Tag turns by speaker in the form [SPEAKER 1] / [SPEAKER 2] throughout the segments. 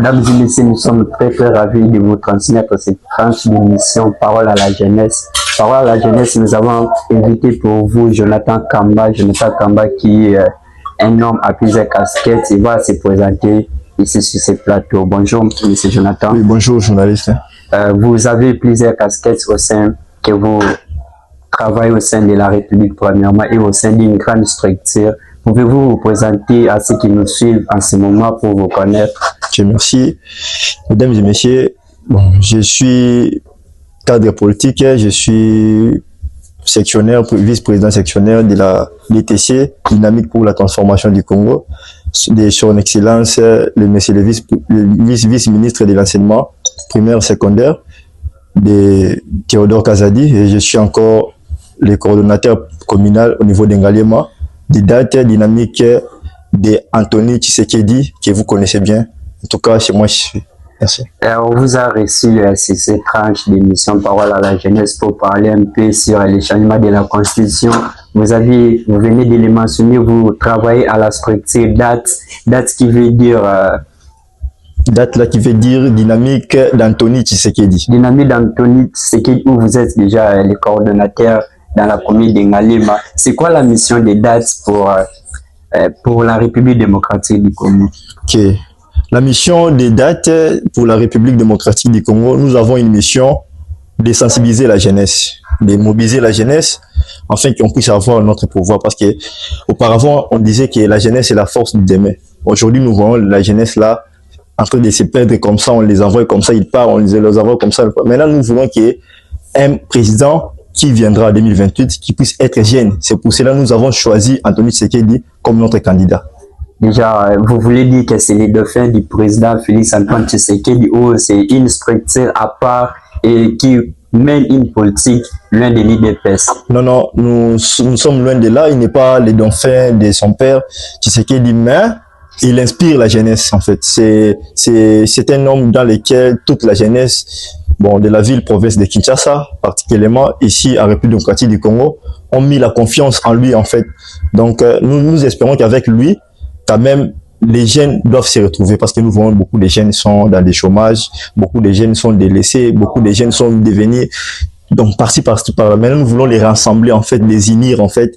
[SPEAKER 1] Mesdames et messieurs, nous sommes très très ravis de vous transmettre cette tranche d'émission Parole à la jeunesse. Parole à la jeunesse, nous avons invité pour vous Jonathan Kamba. Jonathan Kamba qui est un homme à plusieurs casquettes. Il va se présenter ici sur ce plateau. Bonjour, monsieur Jonathan.
[SPEAKER 2] Oui, bonjour, journaliste.
[SPEAKER 1] Vous avez plusieurs casquettes au sein que vous travaillez au sein de la République premièrement et au sein d'une grande structure. Pouvez-vous vous présenter à ceux qui nous suivent en ce moment pour vous connaître?
[SPEAKER 2] Ok, merci. Mesdames et messieurs, bon, je suis cadre politique, je suis sectionnaire, vice-président sectionnaire de la DTC, Dynamique pour la transformation du Congo, de son excellence, le monsieur le vice-ministre de l'enseignement primaire secondaire, de Théodore Kazadi, et je suis encore le coordonnateur communal au niveau d'Engaliema, des dates dynamiques de Anthony Tshisekedi, que vous connaissez bien. En tout cas, chez moi, je suis. Merci.
[SPEAKER 1] On vous a reçu sur cette tranche d'émission Parole à la jeunesse pour parler un peu sur les changements de la Constitution. Vous venez de le mentionner, vous travaillez à la structure date qui veut dire...
[SPEAKER 2] date là qui veut dire dynamique d'Anthony Tshisekedi.
[SPEAKER 1] Dynamique d'Anthony Tshisekedi, où vous êtes déjà le coordonnateur dans la commune d'Engalema. C'est quoi la mission des dates pour la République démocratique du Congo?
[SPEAKER 2] Ok. La mission des dates pour la République démocratique du Congo, nous avons une mission de sensibiliser la jeunesse, de mobiliser la jeunesse, afin qu'on puisse avoir notre pouvoir. Parce que auparavant, on disait que la jeunesse est la force du demain. Aujourd'hui, nous voyons la jeunesse là, en train de se perdre comme ça, on les envoie comme ça, ils partent, on les envoie comme ça. Maintenant, nous voulons qu'il y ait un président qui viendra en 2028, qui puisse être jeune. C'est pour cela que nous avons choisi Anthony Tshisekedi comme notre candidat.
[SPEAKER 1] Déjà, vous voulez dire que c'est les dauphins du président Félix Antoine Tshisekedi ou c'est une structure à part et qui mène une politique loin de l'IDPS? Non,
[SPEAKER 2] non, nous sommes loin de là. Il n'est pas le dauphin de son père Tshisekedi, mais il inspire la jeunesse en fait. C'est un homme dans lequel toute la jeunesse, bon, de la ville-province de Kinshasa, particulièrement ici à République démocratique du Congo, ont mis la confiance en lui en fait. Donc nous espérons qu'avec lui, quand même, les jeunes doivent se retrouver parce que nous voyons beaucoup de jeunes sont dans des chômages, beaucoup de jeunes sont délaissés, beaucoup de jeunes sont devenus donc par-ci par-là. Maintenant, nous voulons les rassembler en fait, les unir en fait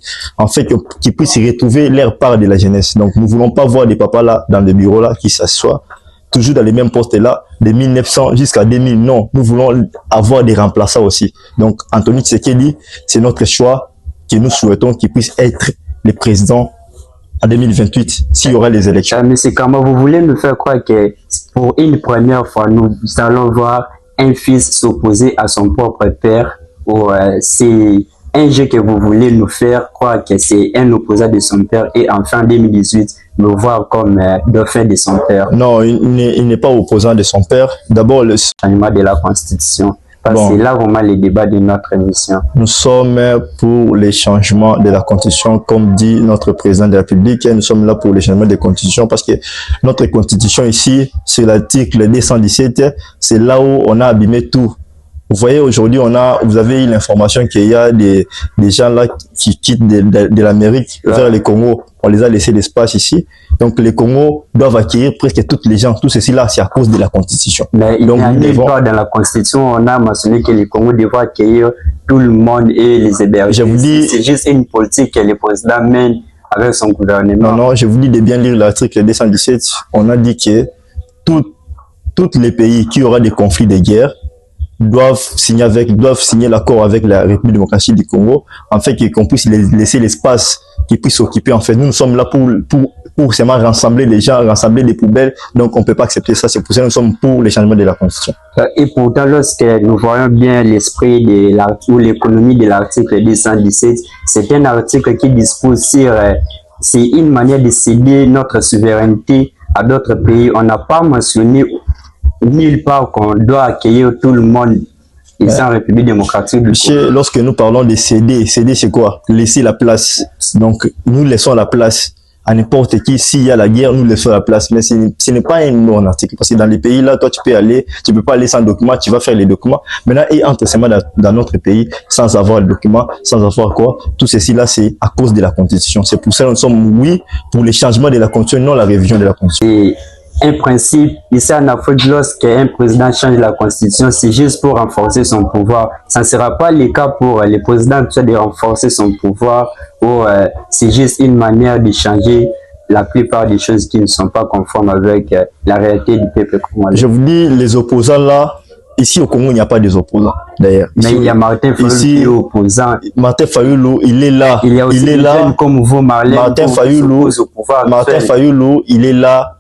[SPEAKER 2] qu'ils puissent retrouver leur part de la jeunesse. Donc nous voulons pas voir des papas là dans des bureaux là qui s'assoient toujours dans les mêmes postes là de 1900 jusqu'à 2000. Non, nous voulons avoir des remplaçants aussi. Donc Anthony Tshisekedi, c'est notre choix que nous souhaitons qu'il puisse être le président en 2028, s'il y aura les élections.
[SPEAKER 1] Monsieur Kamba, vous voulez nous faire croire que pour une première fois, nous allons voir un fils s'opposer à son propre père, ou c'est un jeu que vous voulez nous faire croire que c'est un opposant de son père et enfin en 2018, nous voir comme dauphin de son père?
[SPEAKER 2] Non, il n'est pas opposant de son père. D'abord, le
[SPEAKER 1] changement de la Constitution. C'est là vraiment le débat de notre émission.
[SPEAKER 2] Nous sommes pour les changements de la Constitution, comme dit notre président de la République. Nous sommes là pour les changements de la Constitution parce que notre Constitution ici, c'est l'article 217, c'est là où on a abîmé tout. Vous voyez, aujourd'hui, vous avez eu l'information qu'il y a des gens là qui quittent de l'Amérique vers le Congo. On les a laissé l'espace ici. Donc, les Congos doivent accueillir presque toutes les gens. Tout ceci là, c'est à cause de la Constitution.
[SPEAKER 1] Mais il n'y a nulle part dans la Constitution, on a mentionné que les Congos devraient accueillir tout le monde et les héberger.
[SPEAKER 2] Je vous dis,
[SPEAKER 1] c'est juste une politique que le président mène avec son gouvernement.
[SPEAKER 2] Non, je vous dis de bien lire l'article 217. On a dit que tous les pays qui aura des conflits de guerre doivent signer l'accord avec la République démocratique du Congo, en fait qu'on puisse laisser l'espace qu'ils puissent s'occuper. En fait, nous sommes là pour seulement rassembler les gens, rassembler les poubelles, donc on ne peut pas accepter ça. C'est pour ça que nous sommes pour les changements de la Constitution.
[SPEAKER 1] Et pourtant, lorsque nous voyons bien l'esprit de l'article ou l'économie de l'article 217, c'est un article qui dispose sur c'est une manière de céder notre souveraineté à d'autres pays. On n'a pas mentionné nulle part qu'on doit accueillir tout le monde ici en République démocratique du Congo.
[SPEAKER 2] Lorsque nous parlons de céder c'est quoi? Laisser la place. Donc nous laissons la place à n'importe qui. S'il y a la guerre, nous laissons la place. Mais ce n'est pas un non-article. Parce que dans les pays là, toi tu peux pas aller sans document, tu vas faire les documents. Maintenant, et entre seulement dans notre pays, sans avoir le document, sans avoir quoi, tout ceci là, c'est à cause de la Constitution. C'est pour ça que nous sommes oui pour les changements de la Constitution, non la révision de la Constitution.
[SPEAKER 1] Et un principe, ici en Afrique, lorsqu'un président change la constitution, c'est juste pour renforcer son pouvoir. Ça ne sera pas le cas pour les présidents actuels de renforcer son pouvoir, ou c'est juste une manière de changer la plupart des choses qui ne sont pas conformes avec la réalité du peuple congolais.
[SPEAKER 2] Je vous dis, les opposants là, ici au Congo, il n'y a pas des opposants, d'ailleurs.
[SPEAKER 1] Mais il y a Martin Fayulu qui est opposant.
[SPEAKER 2] Martin Fayulu, il est là.
[SPEAKER 1] Il y a aussi des jeunes comme vous, Marlène,
[SPEAKER 2] Martin Fayulu, il est là,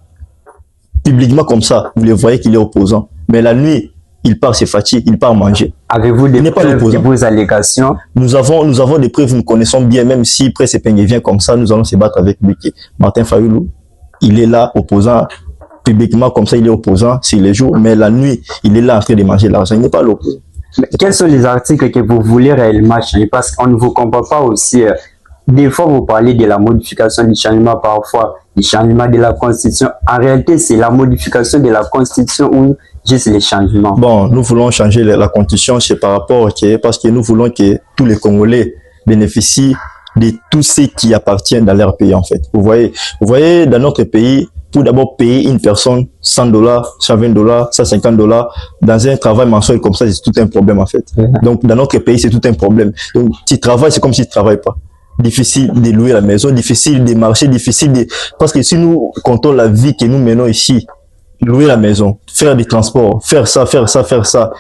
[SPEAKER 2] publiquement comme ça. Vous le voyez qu'il est opposant. Mais la nuit, il part se fatiguer, il part manger.
[SPEAKER 1] Avez-vous des preuves de vos allégations?
[SPEAKER 2] Nous avons des preuves, nous connaissons bien, même si Presse Epenge vient comme ça, nous allons se battre avec lui. Martin Fayulu, il est là, opposant. Publiquement, comme ça, il est opposant sur les jours, mais la nuit, il est là en train de manger l'argent. Il n'est pas l'opposant.
[SPEAKER 1] Quels sont les articles que vous voulez réellement changer? Parce qu'on ne vous comprend pas aussi. Des fois, vous parlez de la modification du changement, parfois du changement de la Constitution. En réalité, c'est la modification de la Constitution ou juste les changements?
[SPEAKER 2] Bon, nous voulons changer la Constitution, c'est par rapport, parce que nous voulons que tous les Congolais bénéficient de tout ce qui appartient dans leur pays, en fait. Vous voyez, dans notre pays, pour d'abord payer une personne $100, $120, $150 dans un travail mensuel comme ça, c'est tout un problème, en fait. Donc, dans notre pays, c'est tout un problème. Donc, tu travailles, c'est comme si tu travailles pas. Difficile de louer la maison, difficile de marcher, parce que si nous comptons la vie que nous menons ici, louer la maison, faire des transports, faire ça,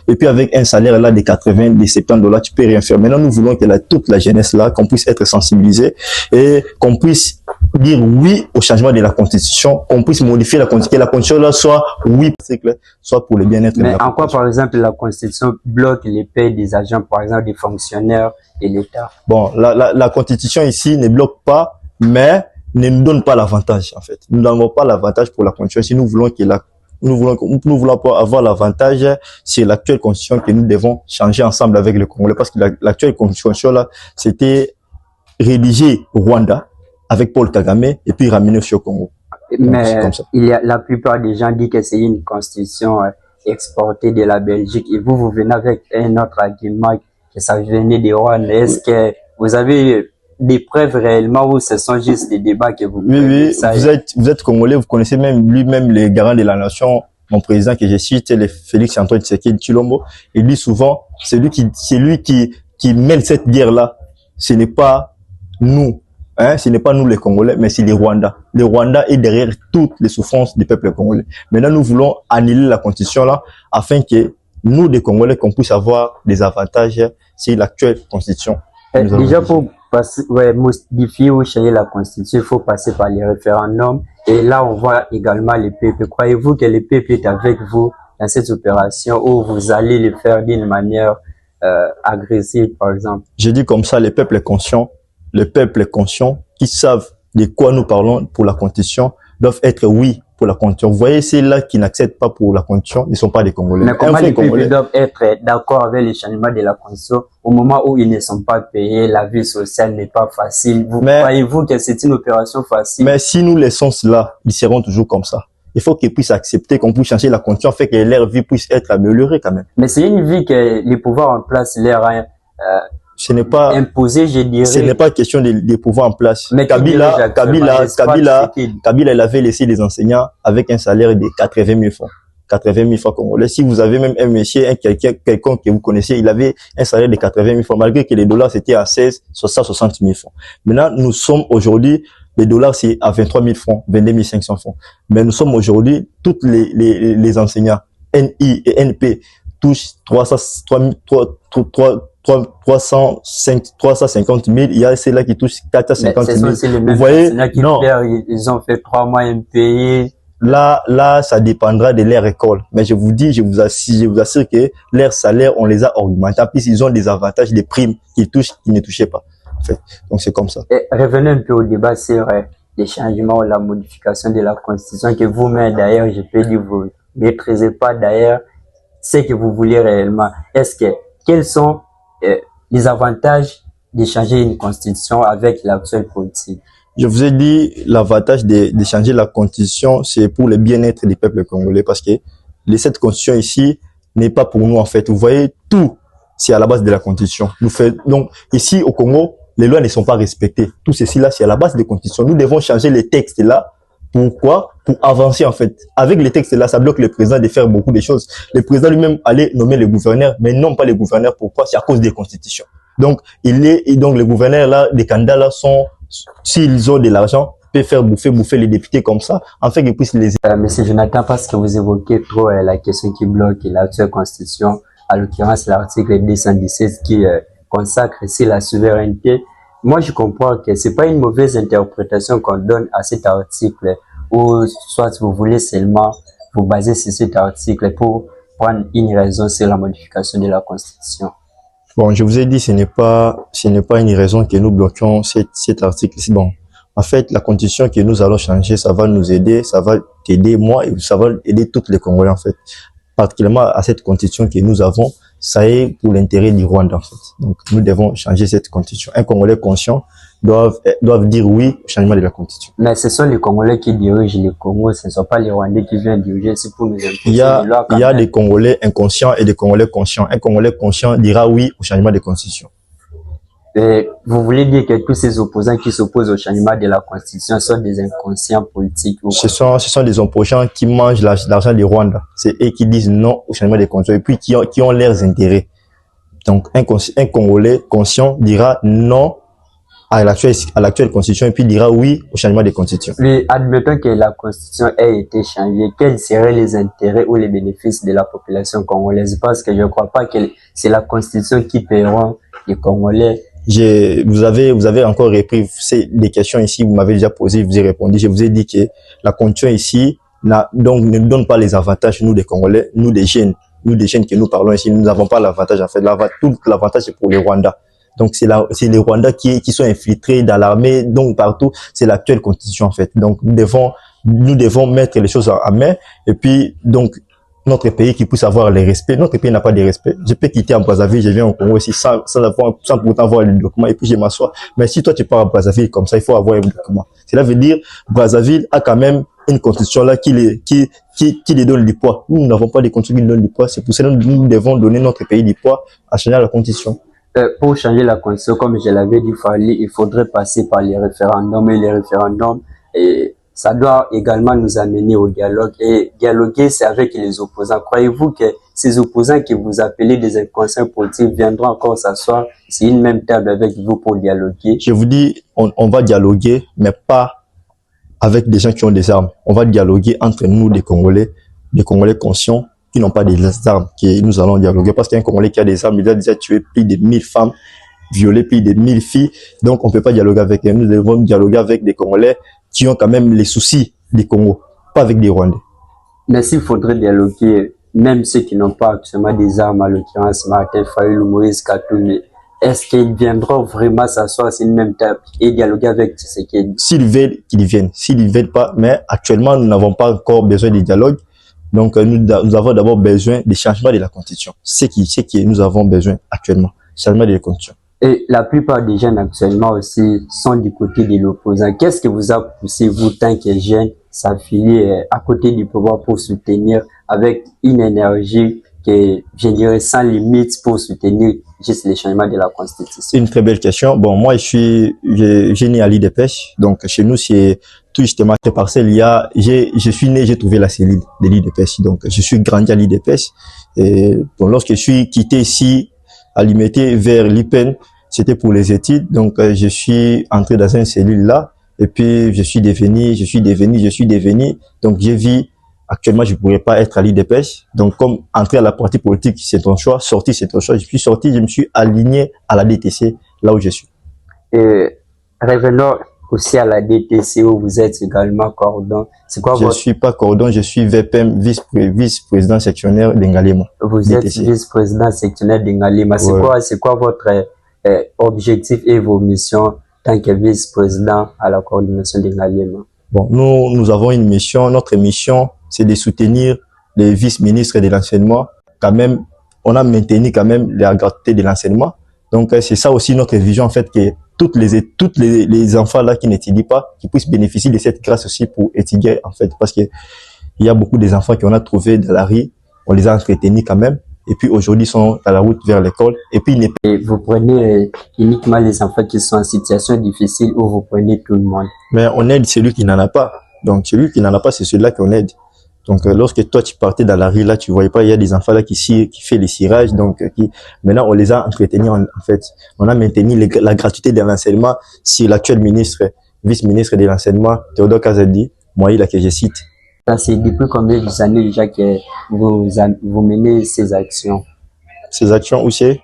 [SPEAKER 2] et puis avec un salaire là de 80, de $70, tu peux rien faire. Maintenant, nous voulons que toute la jeunesse là, qu'on puisse être sensibilisé et qu'on puisse dire oui au changement de la Constitution, qu'on puisse modifier la Constitution, que la Constitution là soit oui, c'est clair, soit pour le bien-être.
[SPEAKER 1] Mais en quoi, par exemple, la Constitution bloque les paies des agents, par exemple, des fonctionnaires et l'État?
[SPEAKER 2] Bon, la Constitution ici ne bloque pas, mais ne nous donne pas l'avantage, en fait. Nous n'avons pas l'avantage pour la Constitution. Si nous voulons que nous voulons avoir l'avantage sur l'actuelle constitution que nous devons changer ensemble avec le Congolais, parce que l'actuelle constitution là, c'était rédigé au Rwanda avec Paul Kagame et puis ramené au Congo.
[SPEAKER 1] Mais la plupart des gens disent que c'est une constitution exportée de la Belgique et vous venez avec un autre argument que ça venait de Rwanda. Est-ce que vous avez des preuves réellement ou ce sont juste des débats que vous...
[SPEAKER 2] Oui, vous êtes Congolais, vous connaissez même lui-même les garants de la nation, mon président que je cite, le Félix Antoine Tshisekedi Tshilombo. Il dit souvent, c'est lui qui mène cette guerre-là. Ce n'est pas nous, ce n'est pas nous les Congolais, mais c'est les Rwandais. Le Rwanda est derrière toutes les souffrances du peuple congolais. Maintenant, nous voulons annuler la constitution-là afin que nous, les Congolais, qu'on puisse avoir des avantages sur l'actuelle constitution.
[SPEAKER 1] Déjà, pour modifier ou changer la constitution, il faut passer par les référendums. Et là, on voit également le peuple. Croyez-vous que le peuple est avec vous dans cette opération ou vous allez le faire d'une manière agressive, par exemple?
[SPEAKER 2] Je dis comme ça, le peuple est conscient, qui savent de quoi nous parlons pour la constitution, doivent être oui pour la constitution. Vous voyez, ceux-là qui n'acceptent pas pour la constitution, ils ne sont pas des Congolais.
[SPEAKER 1] Mais comment les peuples doivent être d'accord avec le changement de la constitution au moment où ils ne sont pas payés, la vie sociale n'est pas facile? Croyez-vous que c'est une opération facile?
[SPEAKER 2] Mais si nous laissons cela, ils seront toujours comme ça. Il faut qu'ils puissent accepter qu'on puisse changer la constitution, fait que leur vie puisse être améliorée quand même.
[SPEAKER 1] Mais c'est une vie que les pouvoirs en place leur
[SPEAKER 2] ce n'est pas
[SPEAKER 1] imposé, je dirais.
[SPEAKER 2] Ce n'est pas question de pouvoir en place.
[SPEAKER 1] Mais
[SPEAKER 2] Kabila, il avait laissé les enseignants avec un salaire de 80 000 francs. 80 000 francs congolais. Si vous avez même un monsieur, quelqu'un que vous connaissez, il avait un salaire de 80 000 francs, malgré que les dollars c'était à 16, 60 000 francs. Maintenant, nous sommes aujourd'hui, les dollars c'est à 23 000 francs, 22 500 francs. Mais nous sommes aujourd'hui, tous les enseignants, NI et NP, touchent 350 000, il y a ceux-là qui touchent 450 000.
[SPEAKER 1] Vous voyez, non. Ils ont fait 3 mois impayés.
[SPEAKER 2] Là, ça dépendra de leur école. Mais je vous assure que leur salaire, on les a augmentés. En plus, ils ont des avantages, des primes qu'ils ne touchaient pas. En fait. Donc, c'est comme ça.
[SPEAKER 1] Et revenons un peu au débat sur les changements ou la modification de la Constitution que vous-même, d'ailleurs, je peux dire, vous ne maîtrisez pas d'ailleurs ce que vous voulez réellement. Quels sont les avantages de changer une constitution avec l'actuelle politique?
[SPEAKER 2] Je vous ai dit, l'avantage de changer la constitution, c'est pour le bien-être des peuples congolais, parce que cette constitution ici n'est pas pour nous, en fait. Vous voyez, tout, c'est à la base de la constitution. Donc, ici, au Congo, les lois ne sont pas respectées. Tout ceci là, c'est à la base des constitutions. Nous devons changer les textes là Pourquoi? Pour avancer, en fait. Avec les textes là, ça bloque le président de faire beaucoup de choses. Le président lui-même allait nommer les gouverneurs, mais non pas les gouverneurs. Pourquoi? C'est à cause des constitutions. Donc, et donc les gouverneurs là, les candidats là sont, s'ils ont de l'argent, peuvent faire bouffer les députés comme ça, en fait qu'ils puissent les...
[SPEAKER 1] Monsieur Jonathan, parce que vous évoquez trop la question qui bloque l'actuelle constitution, à l'occurrence l'article 217 qui consacre ici la souveraineté. Moi, je comprends que c'est pas une mauvaise interprétation qu'on donne à cet article, ou soit vous voulez seulement vous baser sur cet article pour prendre une raison sur la modification de la Constitution.
[SPEAKER 2] Bon, je vous ai dit, ce n'est pas une raison que nous bloquions cet article. Bon, en fait, la constitution que nous allons changer, ça va nous aider, ça va t'aider moi et ça va aider tous les Congolais, en fait. Particulièrement à cette constitution que nous avons, ça est pour l'intérêt du Rwanda, en fait. Donc, nous devons changer cette constitution. Un Congolais conscient doivent dire oui au changement de la constitution.
[SPEAKER 1] Mais ce sont les Congolais qui dirigent le Congo, ce ne sont pas les Rwandais qui viennent diriger, c'est pour nous imposer
[SPEAKER 2] Il y a des Congolais inconscients et des Congolais conscients. Un Congolais conscient dira oui au changement de constitution.
[SPEAKER 1] Et vous voulez dire que tous ces opposants qui s'opposent au changement de la Constitution sont des inconscients politiques?
[SPEAKER 2] Ce sont des opposants qui mangent l'argent du Rwanda. C'est eux qui disent non au changement de constitution et puis qui ont leurs intérêts. Donc, un Congolais conscient dira non à l'actuelle constitution et puis dira oui au changement de constitution.
[SPEAKER 1] Mais admettons que la constitution ait été changée, quels seraient les intérêts ou les bénéfices de la population congolaise? Parce que je ne crois pas que c'est la constitution qui paieront les Congolais.
[SPEAKER 2] Vous avez encore repris des questions ici, vous m'avez déjà posé, je vous ai répondu. Je vous ai dit que la constitution ici donc ne nous donne pas les avantages, nous les Congolais, nous les jeunes que nous parlons ici, nous n'avons pas l'avantage en fait. Tout l'avantage c'est pour les Rwandais. Donc c'est les Rwandais qui sont infiltrés dans l'armée, donc partout, c'est l'actuelle constitution en fait. Donc nous devons mettre les choses en main et puis donc notre pays qui puisse avoir les respects. Notre pays n'a pas de respect. Je peux quitter en Brazzaville, je viens au Congo ici sans pourtant avoir les documents et puis je m'assois. Mais si toi tu pars à Brazzaville comme ça, il faut avoir un document. Cela veut dire Brazzaville a quand même une constitution là qui les donne du poids. Nous n'avons pas de constitution qui nous donne du poids. C'est pour cela que nous devons donner notre pays du poids à changer la constitution.
[SPEAKER 1] Pour changer la constitution, comme je l'avais dit, il faudrait passer par les référendums et les référendums. Et ça doit également nous amener au dialogue. Et dialoguer, c'est avec les opposants. Croyez-vous que ces opposants que vous appelez des inconscients politiques viendront encore s'asseoir sur une même table avec vous pour dialoguer?
[SPEAKER 2] Je vous dis, on va dialoguer, mais pas avec des gens qui ont des armes. On va dialoguer entre nous, des Congolais conscients, qui n'ont pas des armes, que nous allons dialoguer. Parce qu'un Congolais qui a des armes, il a déjà tué plus de 1000 femmes, violé plus de 1000 filles. Donc, on peut pas dialoguer avec eux. Nous devons dialoguer avec des Congolais qui ont quand même les soucis du Congo, pas avec des Rwandais.
[SPEAKER 1] Mais s'il faudrait dialoguer, même ceux qui n'ont pas actuellement des armes, à l'occurrence Martin Fayulu, Moïse Katumbi, est-ce qu'ils viendront vraiment s'asseoir sur une même table et dialoguer avec Tshisekedi?
[SPEAKER 2] S'ils veulent, qu'ils viennent. S'ils ne veulent pas, mais actuellement, nous n'avons pas encore besoin de dialogue. Donc, nous avons d'abord besoin des changements de la constitution. C'est qui nous avons besoin actuellement. Changement de la constitution.
[SPEAKER 1] Et la plupart des jeunes actuellement aussi sont du côté de l'opposant. Qu'est-ce qui vous a poussé, vous, tant que jeunes, s'affilier à côté du pouvoir pour soutenir avec une énergie que, je dirais, sans limite pour soutenir juste les changements de la Constitution?
[SPEAKER 2] C'est une très belle question. Bon, moi, j'ai né à l'IDPES. Donc, chez nous, c'est tout justement ces parcelles. Je suis né, j'ai trouvé la cellule de l'IDPES. Donc, je suis grandi à l'IDPES. Et bon, lorsque je suis quitté ici, à l'IMT vers l'IPEN, c'était pour les études. Donc, je suis entré dans une cellule là. Et puis, je suis devenu. Donc, j'ai vu, actuellement, je ne pourrais pas être à l'IDPES. Donc, comme entrer à la partie politique, c'est ton choix. Sortir, c'est ton choix. Je suis sorti, je me suis aligné à la DTC, là où je suis.
[SPEAKER 1] Et revenons aussi à la DTC où vous êtes également cordon. C'est quoi
[SPEAKER 2] Je suis pas cordon, je suis VPM, vice-président sectionnaire d'Engalema.
[SPEAKER 1] Vous êtes vice-président sectionnaire d'Engalema. C'est quoi votre objectif et vos missions tant que vice-président à la coordination d'Engalema?
[SPEAKER 2] Bon, nous avons une mission. Notre mission, c'est de soutenir les vice-ministres de l'enseignement. Quand même, on a maintenu quand même la gratuité de l'enseignement. Donc, c'est ça aussi notre vision, en fait, que toutes les enfants là qui n'étudient pas, qui puissent bénéficier de cette grâce aussi pour étudier, en fait, parce que il y a beaucoup des enfants qu'on a trouvés dans la rue, on les a entretenus quand même, et puis aujourd'hui sont à la route vers l'école, et puis
[SPEAKER 1] vous prenez uniquement les enfants qui sont en situation difficile ou vous prenez tout le monde?
[SPEAKER 2] Mais on aide celui qui n'en a pas. Donc, celui qui n'en a pas, c'est celui-là qu'on aide. Donc, lorsque toi, tu partais dans la rue, là, tu voyais pas, il y a des enfants là qui fait les cirages. Donc, maintenant, on les a entretenus, en fait. On a maintenu la gratuité de l'enseignement si l'actuel ministre, vice-ministre de l'enseignement, Théodore Kazadi, moi, là, que je cite.
[SPEAKER 1] Ça, c'est depuis combien d'années déjà que vous menez ces actions?
[SPEAKER 2] Ces actions où c'est?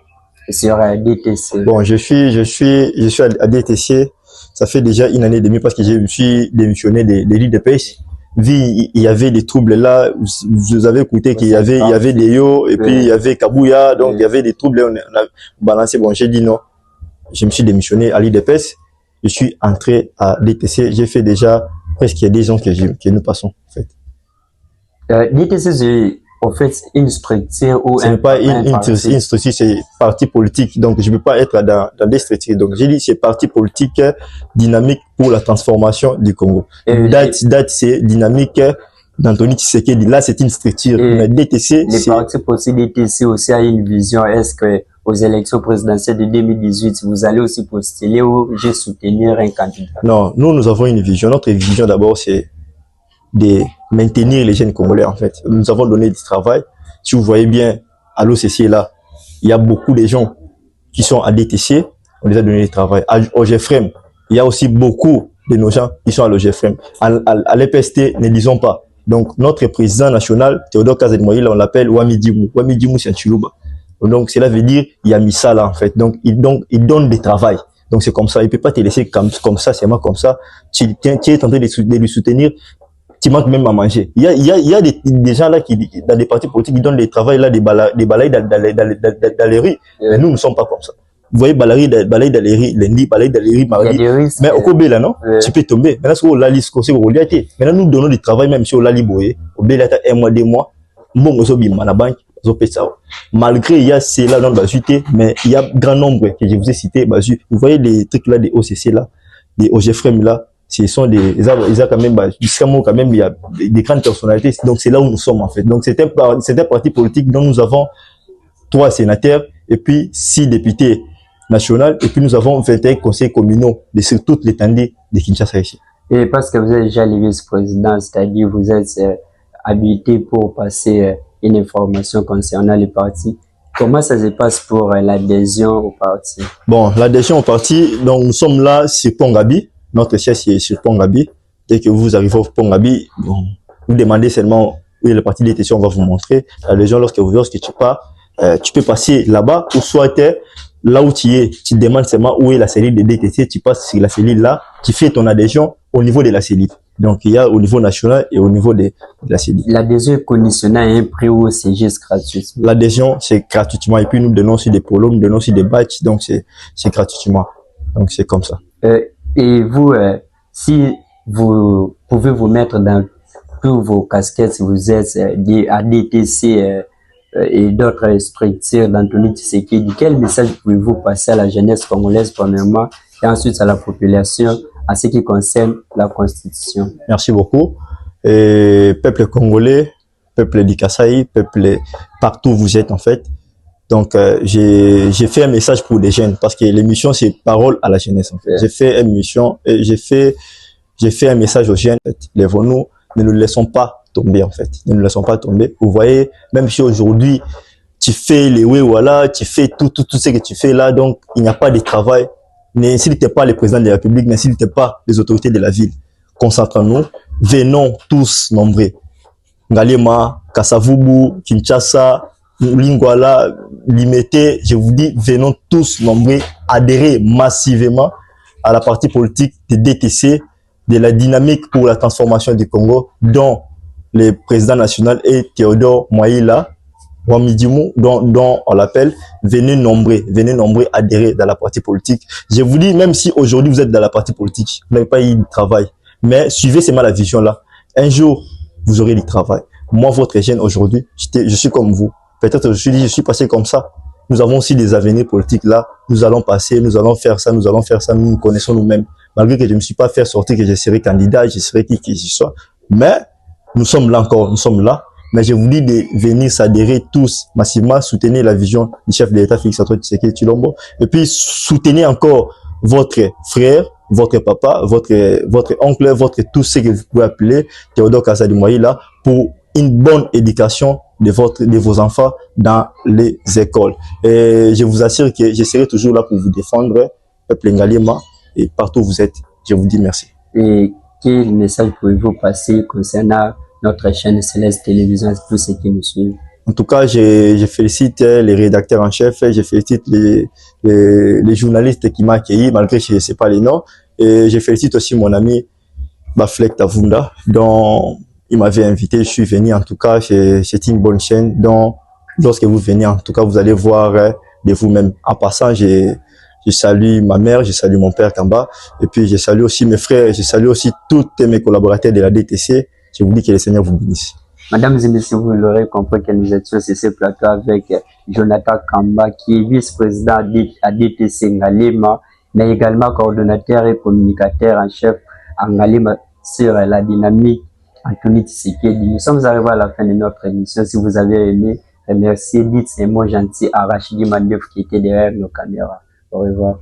[SPEAKER 1] Sur DTC.
[SPEAKER 2] Bon, je suis à DTC. Ça fait déjà une année et demie parce que je me suis démissionné de l'IDPS. Vu il y avait des troubles là, vous avez écouté qu'il y avait des yo et puis il y avait Kabouya, donc il y avait des troubles, on a balancé. Bon, j'ai dit non. Je me suis démissionné à l'IDPS. Je suis entré à DTC. J'ai fait déjà presque 10 ans que nous passons, en fait.
[SPEAKER 1] DTC, c'est en fait une structure ou
[SPEAKER 2] ce n'est pas une structure, c'est parti politique. Donc, je ne peux pas être dans des structures. Donc, j'ai dit c'est parti politique dynamique pour la transformation du Congo. Date, c'est dynamique d'Anthony Tshisekedi. Là, c'est une structure. Mais DTC,
[SPEAKER 1] les partis politiques DTC aussi a une vision. Est-ce que aux élections présidentielles de 2018, vous allez aussi postuler ou je soutenir un candidat?
[SPEAKER 2] Non, nous avons une vision. Notre vision, d'abord, c'est de maintenir les jeunes Congolais, en fait. Nous avons donné du travail. Si vous voyez bien, à l'OCC, là, il y a beaucoup de gens qui sont à DTC. On les a donné du travail. À OGFREM, il y a aussi beaucoup de nos gens qui sont à l'OGFREM. À l'EPST, ne disons pas. Donc, notre président national, Théodore Kazadi, on l'appelle Wamidimou. Wamidimou, c'est un Chiluba. Donc, cela veut dire, il y a mis ça là, en fait. Donc, il donne du travail. Donc, c'est comme ça. Il peut pas te laisser comme ça, c'est moi comme ça. Tu es en train de lui soutenir. Tu manques même à manger. Il y a des gens là qui, dans des partis politiques, qui donnent des travail là, des balayes dans les rues. Mais nous ne sommes pas comme ça. Vous voyez, balayer dans les rues, lundi, balayer dans les rues, mardi. Mais au Kobe là, non? Tu peux tomber. Maintenant, c'est au Lali, c'est au Liaté. Maintenant, nous donnons du travail même si au Lali Boye. Au Belata, 1 mois, 2 mois. Bon, on s'oblige à la banque. Malgré, il y a ces là dans Bazuité, mais il y a grand nombre que je vous ai cité, Bazu. Vous voyez les trucs là, des OCC là, des OGFREM là. Ce sont ils ont quand même, jusqu'à moi, quand même, il y a des grandes personnalités. Donc, c'est là où nous sommes, en fait. Donc, c'est un parti politique dont nous avons 3 sénateurs et puis 6 députés nationaux et puis nous avons 21 conseils communaux sur toute l'étendue de Kinshasa ici.
[SPEAKER 1] Et parce que vous êtes déjà le vice-président, c'est-à-dire vous êtes habilité pour passer une information concernant les partis. Comment ça se passe pour l'adhésion au parti?
[SPEAKER 2] Bon, l'adhésion au parti, donc nous sommes là sur Pongabi. Notre siège est sur Pongabi. Dès que vous arrivez au Pongabi, bon, vous demandez seulement où est le parti DTC, on va vous montrer. L'adhésion, lorsque tu pars, tu peux passer là-bas ou soit là où tu es, tu demandes seulement où est la cellule de DTC, tu passes sur la cellule là, tu fais ton adhésion au niveau de la cellule. Donc, il y a au niveau national et au niveau de la cellule.
[SPEAKER 1] L'adhésion est conditionnée à un prix ou c'est juste gratuitement?
[SPEAKER 2] L'adhésion, c'est gratuitement. Et puis, nous donnons aussi des polos, nous donnons aussi des badges. Donc, c'est gratuitement. Donc, c'est comme ça.
[SPEAKER 1] Et vous, si vous pouvez vous mettre dans tous vos casquettes, si vous êtes à DTC et d'autres structures d'Anthony Tshisekedi, quel message pouvez-vous passer à la jeunesse congolaise premièrement et ensuite à la population à ce qui concerne la Constitution?
[SPEAKER 2] Merci beaucoup. Et peuple congolais, peuple du Kasaï, peuple partout où vous êtes en fait. Donc, j'ai fait un message pour les jeunes parce que l'émission, c'est parole à la jeunesse, en fait. J'ai fait une émission et j'ai fait un message aux jeunes. En fait. Lèvons-nous, ne nous laissons pas tomber, en fait. Ne nous laissons pas tomber. Vous voyez, même si aujourd'hui, tu fais les voilà, tu fais tout ce que tu fais là, donc il n'y a pas de travail. N'insulte pas le président de la République, n'insulte pas les autorités de la ville. Concentrons-nous, venons tous nombreux. Ngalema, Kasavubu, Kinshasa, Lingwala, Limité, je vous dis, venons tous nombreux adhérer massivement à la partie politique de DTC, de la dynamique pour la transformation du Congo, dont le président national est Théodore Moïla, Wamidimou, dont on l'appelle, venez nombreux adhérer dans la partie politique. Je vous dis, même si aujourd'hui vous êtes dans la partie politique, vous n'avez pas eu de travail, mais suivez seulement la vision là. Un jour, vous aurez du travail. Moi, votre jeune aujourd'hui, je suis comme vous. Peut-être je suis passé comme ça. Nous avons aussi des avenirs politiques là. Nous allons passer, nous allons faire ça, nous nous connaissons nous-mêmes. Malgré que je ne me suis pas fait sortir que je serai candidat, je serai qui que je sois. Mais nous sommes là encore, nous sommes là. Mais je vous dis de venir s'adhérer tous massivement, soutenir la vision du chef de l'État Félix Antoine Tshisekedi Tshilombo. Et puis soutenir encore votre frère, votre papa, votre oncle, votre tout ce que vous pouvez appeler Théodore Casadimoaï là pour une bonne éducation de vos enfants dans les écoles. Et je vous assure que je serai toujours là pour vous défendre, peuple Ngalema, et partout où vous êtes. Je vous dis merci.
[SPEAKER 1] Et quel message pouvez-vous passer concernant notre chaîne Céleste Télévision pour ceux qui nous suivent?
[SPEAKER 2] En tout cas, je félicite les rédacteurs en chef, je félicite les journalistes qui m'ont accueilli, malgré que je ne sais pas les noms. Et je félicite aussi mon ami Baflek Tavunda, dont il m'avait invité, je suis venu. En tout cas, c'est une bonne chaîne, dont lorsque vous venez, en tout cas, vous allez voir de vous-même. En passant, je salue ma mère, je salue mon père Kamba, et puis je salue aussi mes frères, je salue aussi tous mes collaborateurs de la DTC. Je vous dis que le Seigneur vous bénisse.
[SPEAKER 1] Mesdames et messieurs, vous l'aurez compris que nous étions sur ce plateau avec Jonathan Kamba, qui est vice-président à DTC Ngalema, mais également coordonnateur et communicateur en chef en Ngalema sur la dynamique Anthony Tshisekedi. Nous sommes arrivés à la fin de notre émission. Si vous avez aimé, remerciez, dites un mot gentil à Rachidi Mandef qui était derrière nos caméras. Au revoir.